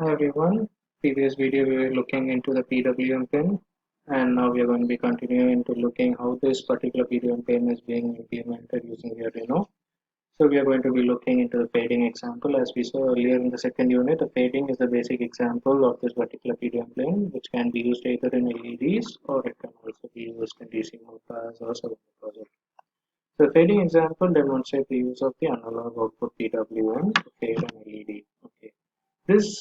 Hi everyone, previous video we were looking into the PWM pin and now we are going to be continuing to looking how this particular PWM pin is being implemented using the Arduino. So we are going to be looking into the fading example. As we saw earlier in the second unit, the fading is the basic example of this particular PWM pin, which can be used either in LEDs or it can also be used in DC motors or some project. So the fading example demonstrates the use of the analog output PWM to fade an LED. Okay. This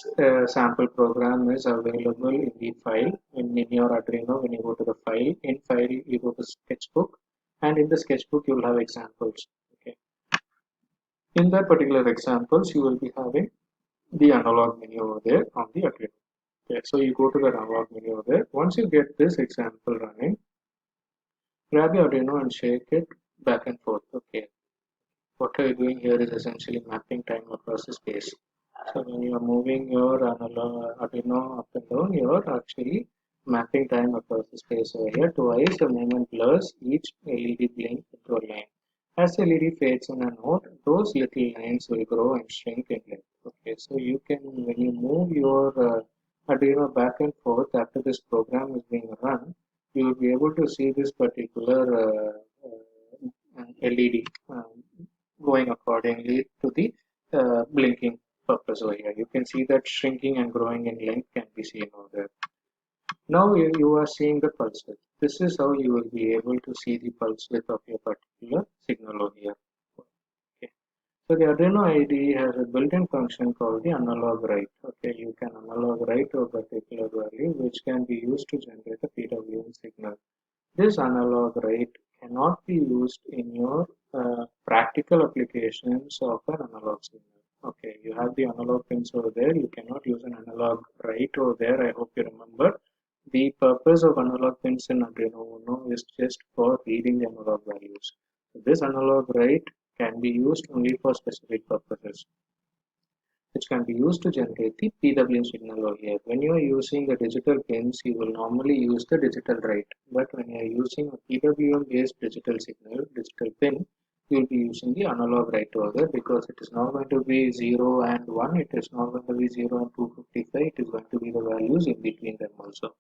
sample program is available in the file in your Arduino. When you go to the file you go to sketchbook, and in the sketchbook you will have examples. Okay. In that particular examples, you will be having the analog menu over there on the Arduino. Okay. So you go to the analog menu over there. Once you get this example running, grab your Arduino and shake it back and forth. Okay. What are you doing here is essentially mapping time across the space. So when you are moving your Arduino up and down, you are actually mapping time across the space over here. Twice the movement blurs each LED blink into a line. As the LED fades in and out, those little lines will grow and shrink in length. Okay, so you can, when you move your Arduino back and forth after this program is being run, you will be able to see this particular LED going accordingly to the blinking purpose over here. You can see that shrinking and growing in length can be seen over there. Now you are seeing the pulse width. This is how you will be able to see the pulse width of your particular signal over here. Okay. So the Arduino IDE has a built-in function called the analog write. Okay, you can analog write to a particular value which can be used to generate a PWM signal. This analog write cannot be used in your practical applications of an analog signal. Okay, you have the analog pins over there. You cannot use an analog write over there. I hope you remember. The purpose of analog pins in Arduino Uno is just for reading the analog values. So this analog write can be used only for specific purposes, which can be used to generate the PWM signal over here. When you are using the digital pins, you will normally use the digital write. But when you are using a PWM based digital signal, digital pin, you will be using the analog write over there because it is not going to be 0 and 1, it is not going to be 0 and 255, it is going to be the values in between them also.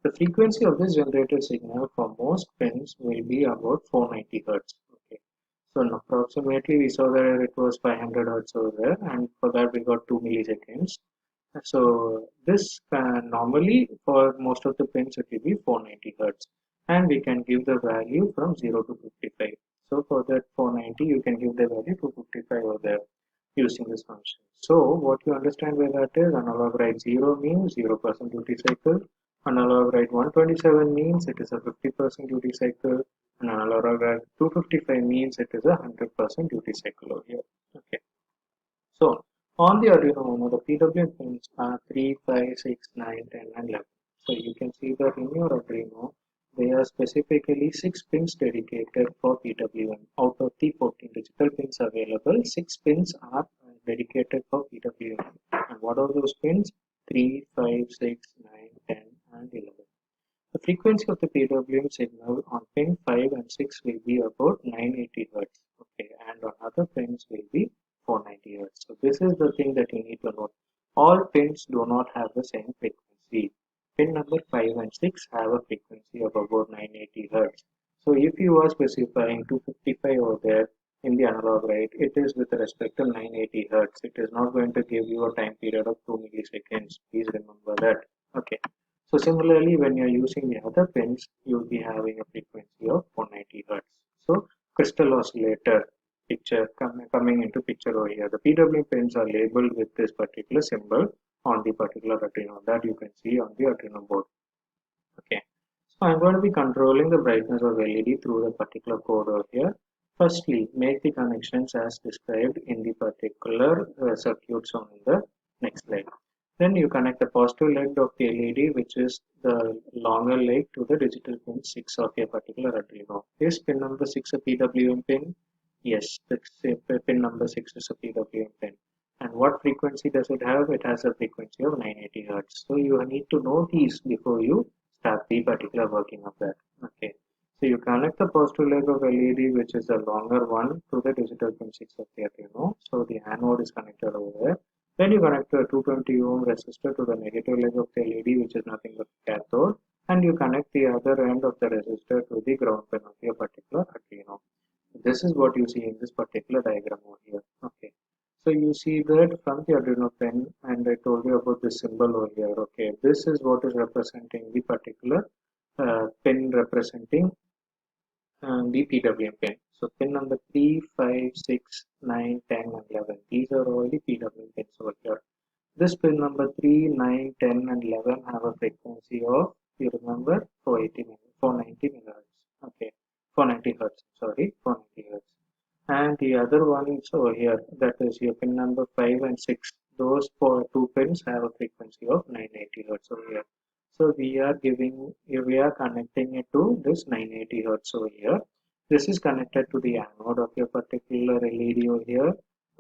The frequency of this generated signal for most pins will be about 490 Hz. Okay. So approximately we saw that it was 500 Hz over there, and for that we got 2 milliseconds. So this normally for most of the pins it will be 490 Hz, and we can give the value from 0 to 55. So for that 490 you can give the value 255 over there using this function. So what you understand by that is analog write 0 means 0% duty cycle. Analog write 127 means it is a 50% duty cycle, and analog write 255 means it is a 100% duty cycle over here. Okay. So on the Arduino Uno, the PWM pins are 3, 5, 6, 9, 10, and 11. So you can see that in your Arduino, there are specifically 6 pins dedicated for PWM. Out of the 14 digital pins available, 6 pins are dedicated for PWM. And what are those pins? 3, 5, 6, 9, 10, and 11. The frequency of the PWM signal on pin 5 and 6 will be about 980 Hz. Okay, and on other pins will be 490 Hz. So this is the thing that you need to know. All pins do not have the same frequency. Pin number 5 and 6 have a frequency of about 980 Hz. So if you are specifying 255 over there in the analog write, it is with respect to 980 Hz. It is not going to give you a time period of 2 milliseconds. Please remember that. Okay. So similarly, when you are using the other pins, you will be having a frequency of 490 Hz. So crystal oscillator picture coming into picture over here. The PWM pins are labeled with this particular symbol on the particular Arduino that you can see on the Arduino board. Okay. So I'm going to be controlling the brightness of LED through the particular code over here. Firstly, make the connections as described in the particular circuit shown in the next slide. Then you connect the positive leg of the LED, which is the longer leg, to the digital pin 6 of your particular Arduino. Is pin number 6 a PWM pin? Yes, the pin number 6 is a PWM pin. And what frequency does it have? It has a frequency of 980 Hz. So you need to know these before you start the particular working of that. Okay. So you connect the positive leg of LED, which is the longer one, to the digital pin 6 of the Arduino. So the anode is connected over there. Then you connect a 220 ohm resistor to the negative leg of the LED, which is nothing but cathode, and you connect the other end of the resistor to the ground pin of your particular Arduino. This is what you see in this particular diagram over here. Okay. So you see that from the Arduino pin, and I told you about this symbol over here. Okay, this is what is representing the particular pin representing the PWM pin. So pin number 3, 5, 6, 9, 10, and 11. These are all the PWM pins over here. This pin number 3, 9, 10, and 11 have a frequency of, you remember, 490 megahertz. Okay, 490 hertz. Sorry, 490 hertz. And the other ones over here, that is your pin number 5 and 6. Those two pins have a frequency of 980 hertz over here. So we are connecting it to this 980 hertz over here. This is connected to the anode of your particular LED over here.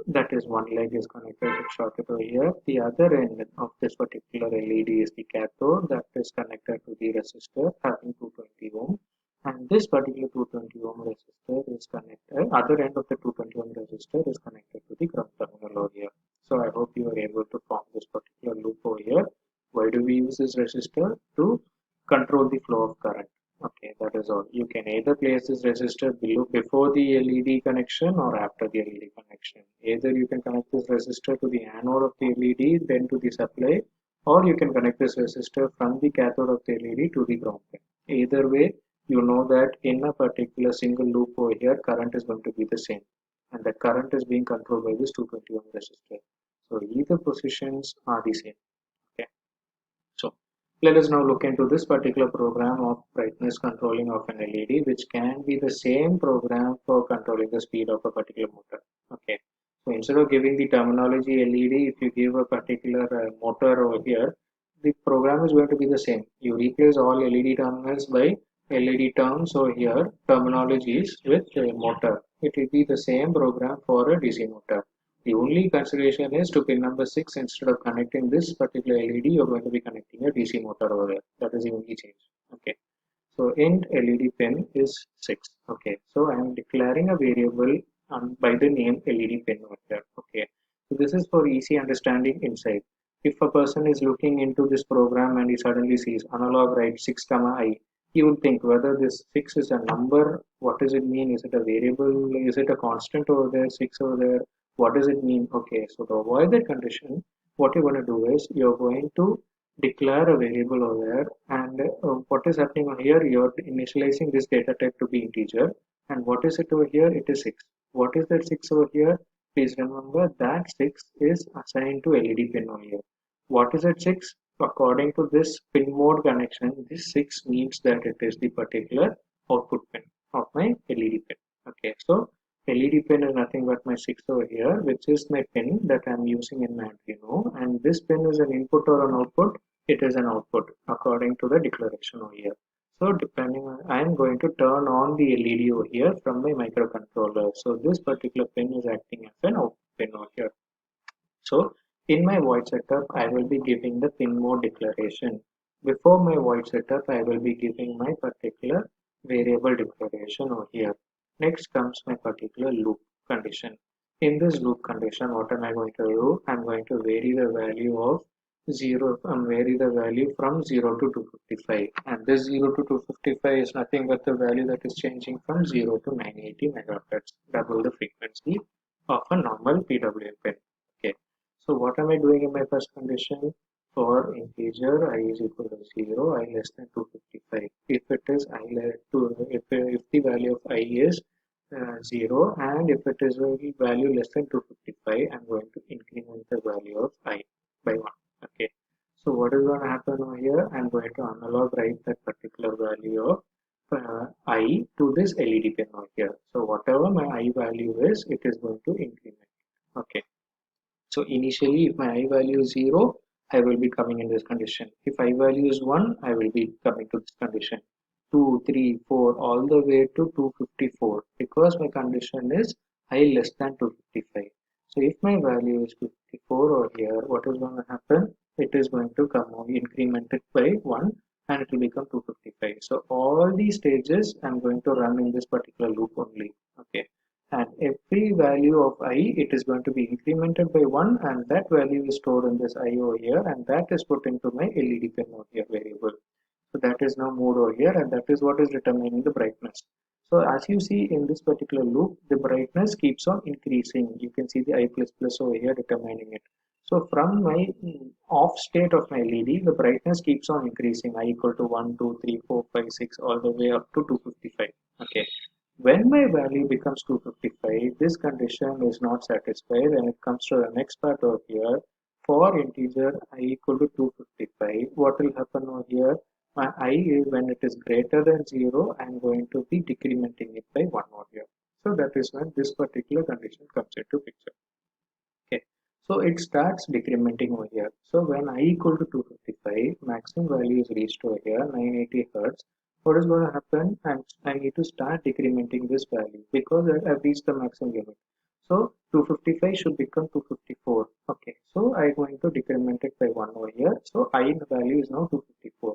That is, one leg is connected to socket over here. The other end of this particular LED is the cathode that is connected to the resistor having 220 ohm. And this particular 220 ohm resistor is connected, other end of the 220 ohm resistor is connected to the ground terminal over here. So I hope you are able to form this particular loop over here. Why do we use this resistor? To control the flow of current. Okay, that is all. You can either place this resistor before the LED connection or after the LED connection. Either you can connect this resistor to the anode of the LED, then to the supply, or you can connect this resistor from the cathode of the LED to the ground pin. Either way, you know that in a particular single loop over here, current is going to be the same, and that current is being controlled by this 220 ohm resistor. So either positions are the same. Okay. So let us now look into this particular program of brightness controlling of an LED, which can be the same program for controlling the speed of a particular motor. Okay. So instead of giving the terminology LED, if you give a particular motor over here, the program is going to be the same. You replace all LED terminals by LED terms over here, terminologies with motor. It will be the same program for a DC motor. The only consideration is to pin number 6, instead of connecting this particular LED, you're going to be connecting a DC motor over there. That is the only change. Okay. So int LED pin is 6. Okay. So I am declaring a variable by the name LED pin over here. Okay. So this is for easy understanding inside. If a person is looking into this program and he suddenly sees analog write 6 comma I, he will think whether this 6 is a number, what does it mean? Is it a variable? Is it a constant over there, 6 over there? What does it mean? Okay, so to avoid that condition, what you're going to do is you're going to declare a variable over there, and what is happening over here, you're initializing this data type to be integer, and what is it over here? It is 6. What is that 6 over here? Please remember that 6 is assigned to LED pin over here. What is that 6? According to this pin mode connection, this 6 means that it is the particular output pin of my LED pin. Okay, so LED pin is nothing but my 6 over here, which is my pin that I'm using in my Arduino, and this pin is an input or an output. It is an output according to the declaration over here. So depending on, I'm going to turn on the LED over here from my microcontroller. So this particular pin is acting as an output pin over here. So in my void setup, I will be giving the pin mode declaration. Before my void setup, I will be giving my particular variable declaration over here. Next comes my particular loop condition. In this loop condition, what am I going to do? I'm going to vary the value of 0 and vary the value from 0 to 255. And this 0 to 255 is nothing but the value that is changing from 0 to 980 megahertz, double the frequency of a normal PWM pin. Okay. So what am I doing in my first condition? For integer I is equal to 0, I less than 255. If it is I if the value of I is 0, and if it is a value less than 255, I'm going to increment the value of I by 1. Okay. So what is going to happen over here? I'm going to analog write that particular value of I to this LED pin over here. So whatever my I value is, it is going to increment. Okay. So initially, if my I value is 0, I will be coming in this condition. If I value is 1, I will be coming to this condition. 2, 3, 4, all the way to 254, because my condition is I less than 255. So if my value is 254 over here, what is going to happen? It is going to come incremented by 1, and it will become 255. So all these stages I'm going to run in this particular loop only. Okay. and every value of I, it is going to be incremented by 1, and that value is stored in this I over here, and that is put into my LED pin over here variable. So that is now moved over here, and that is what is determining the brightness. So as you see in this particular loop, the brightness keeps on increasing. You can see the I plus plus over here determining it. So from my off state of my LED, the brightness keeps on increasing. I equal to 1, 2, 3, 4, 5, 6, all the way up to 255. Okay. When my value becomes 255, this condition is not satisfied, and it comes to the next part over here. For integer I equal to 255, what will happen over here? My I is, when it is greater than 0, I am going to be decrementing it by 1 over here. So that is when this particular condition comes into picture. Okay, so it starts decrementing over here. So when I equal to 255, maximum value is reached over here, 980 hertz. What is going to happen? I need to start decrementing this value because I've reached the maximum limit. So 255 should become 254. Okay, so I'm going to decrement it by 1 over here. So I value is now 254.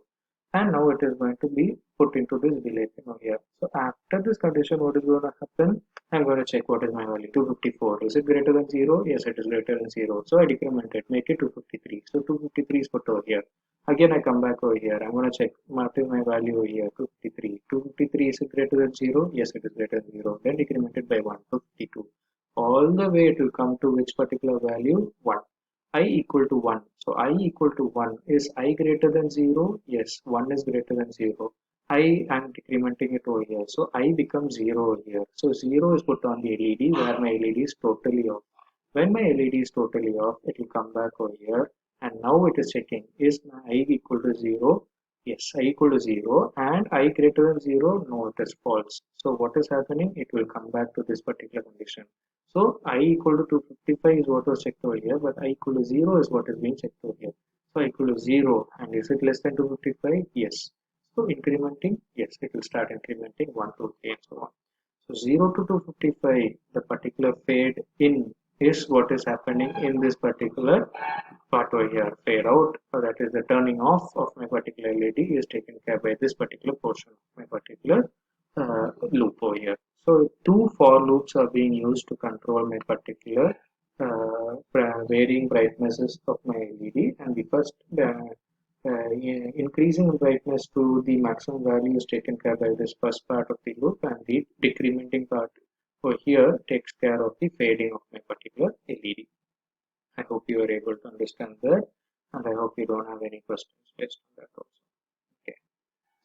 And now it is going to be put into this delay pin over here. So after this condition, what is going to happen? I'm going to check what is my value. 254. Is it greater than 0? Yes, it is greater than 0. So I decrement it, make it 253. So 253 is put over here. Again, I come back over here. I'm going to check what is my value over here. 253. 253 is it greater than 0? Yes, it is greater than 0. Then decrement it by 1. 252. All the way it will come to which particular value? 1. I equal to 1. So I equal to 1. Is I greater than 0? Yes, 1 is greater than 0. I am decrementing it over here. So I becomes 0 over here. So 0 is put on the LED where my LED is totally off. When my LED is totally off, it will come back over here. And now it is checking. Is my I equal to 0? Yes, I equal to 0. And I greater than 0? No, it is false. So what is happening? It will come back to this particular condition. So I equal to 255 is what was checked over here, but I equal to 0 is what is being checked over here. So I equal to 0, and is it less than 255? Yes. So incrementing, yes, it will start incrementing 1, 2, 3, and so on. So 0 to 255, the particular fade in is what is happening in this particular part over here. Fade out, so that is the turning off of my particular LED is taken care by this particular portion of my particular loop over here. So two for loops are being used to control my particular varying brightnesses of my LED, and the first increasing brightness to the maximum value is taken care by this first part of the loop, and the decrementing part over here takes care of the fading of my particular LED. I hope you are able to understand that, and I hope you don't have any questions based on that also. Okay.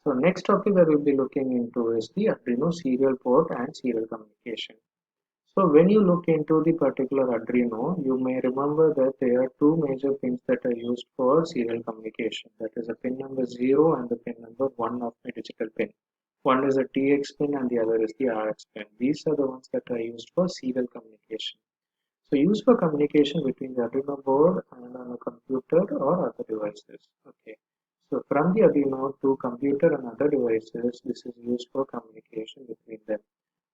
So next topic that we'll be looking into is the Arduino serial port and serial communication. So when you look into the particular Arduino, you may remember that there are two major pins that are used for serial communication. That is a pin number 0 and the pin number 1 of the digital pin. One is a TX pin and the other is the RX pin. These are the ones that are used for serial communication. So used for communication between the Arduino board and on a computer or other devices. Okay. So from the Arduino to computer and other devices, this is used for communication between them.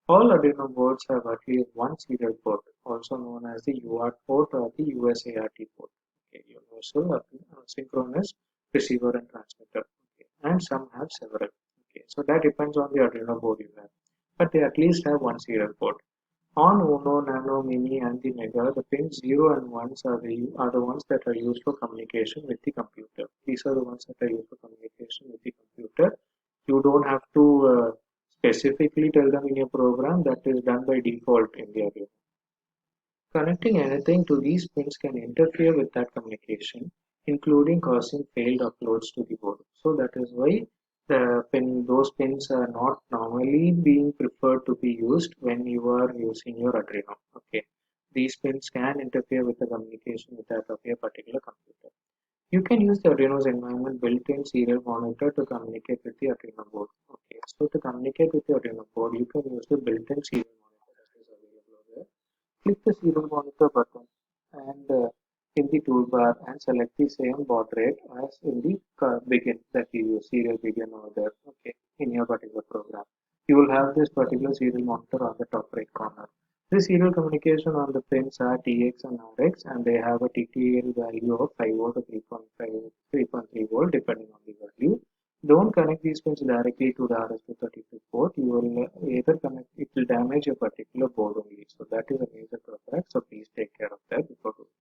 All Arduino boards have at least one serial port, also known as the UART port or the USART port. Okay, universal synchronous receiver and transmitter. Okay, and some have several. Okay, so that depends on the Arduino board you have, but they at least have one serial port. On Uno, Nano, Mini, and the Mega, the pins 0 and 1s are the ones that are used for communication with the computer. These are the ones that are used for communication with the computer. You don't have to specifically tell them in your program, that is done by default in the Arduino. Connecting anything to these pins can interfere with that communication, including causing failed uploads to the board. So that is why those pins are not normally being preferred to be used when you are using your Arduino. Okay, these pins can interfere with the communication with that of your particular computer. You can use the Arduino's environment built-in serial monitor to communicate with the Arduino board. Okay, so to communicate with the Arduino board, you can use the built-in serial monitor that is available there. Click the serial monitor button and in the toolbar and select the same baud rate as in the begin that you use serial begin over there. Okay, in your particular program, you will have this particular serial monitor on the top right corner. The serial communication on the pins are TX and RX, and they have a TTL value of 5 volt or 3.5, 3.3 volt depending on the value. Don't connect these pins directly to the RS-232 port. You will either connect, it will damage a particular board only. So that is a major drawback. So please take care of that before doing